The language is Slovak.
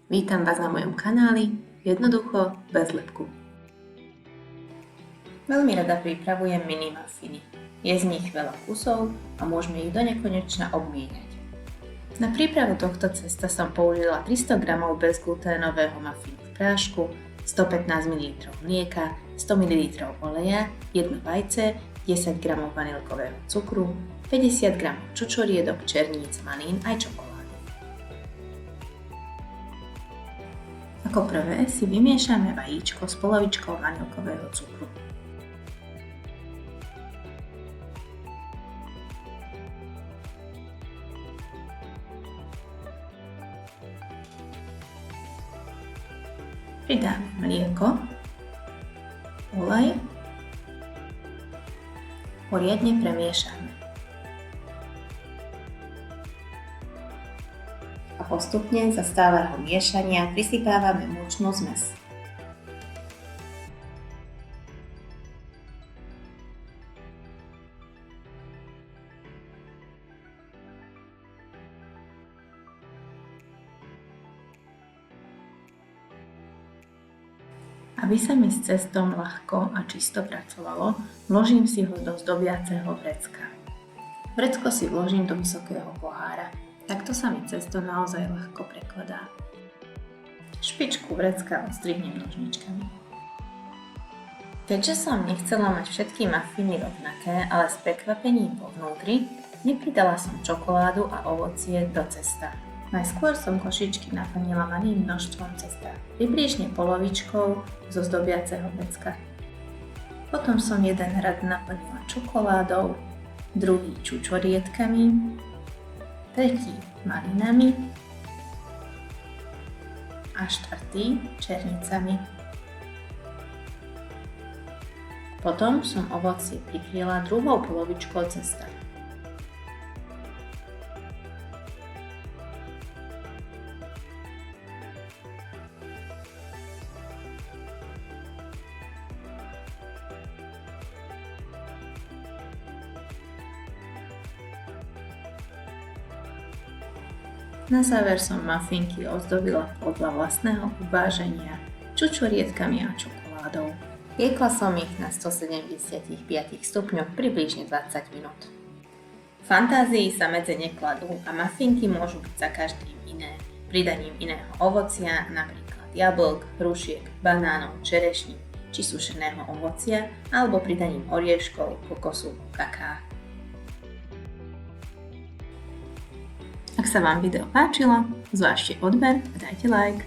Vítam vás na mojom kanáli Jednoducho bez lepku. Veľmi rada pripravujem mini mafiny. Je z nich veľa kusov a môžeme ich do nekonečna obmieniať. Na prípravu tohto cesta som použila 300 g bezgluténového mafínu v prášku, 115 ml mlieka, 100 ml oleja, 1 vajce, 10 g vanilkového cukru, 50 g čučoriedok, černíc, malín aj čokolády. Ako prvé si vymiešame vajíčko s polovičkou vanilkového cukru. Pridáme mlieko, olej, poriadne premiešame. A postupne za stáleho miešania prisypávame múčnú zmes. Aby sa mi s cestom ľahko a čisto pracovalo, vložím si ho do zdobiaceho vrecka. Vrecko si vložím do vysokého pohára. Takto sa mi cesto naozaj ľahko prekladá. Špičku vrecka odstrihnem nožničkami. Keďže som nechcela mať všetky mafiny rovnaké, ale s prekvapením vo vnútri, nepridala som čokoládu a ovocie do cesta. Najskôr som košičky naplnila malým množstvom cesta, približne polovičkou zo zdobiaceho vrecka. Potom som jeden rad naplnila čokoládou, druhý čučoriedkami, tretí malinami a štvrtý černicami. Potom som ovocie prikryla druhou polovičkou cesta. Na záver som mafinky ozdobila podľa vlastného uváženia čučoriedkami a čokoládou. Piekla som ich na 175 stupňoch približne 20 minút. Fantázii sa medze nekladú a mafinky môžu byť za každým iné, pridaním iného ovocia, napríklad jablk, hrušiek, banánov, čerešní či sušeného ovocia, alebo pridaním orieškov, kokosu, kaká. Ak sa vám video páčilo, zvážte odber a dajte like.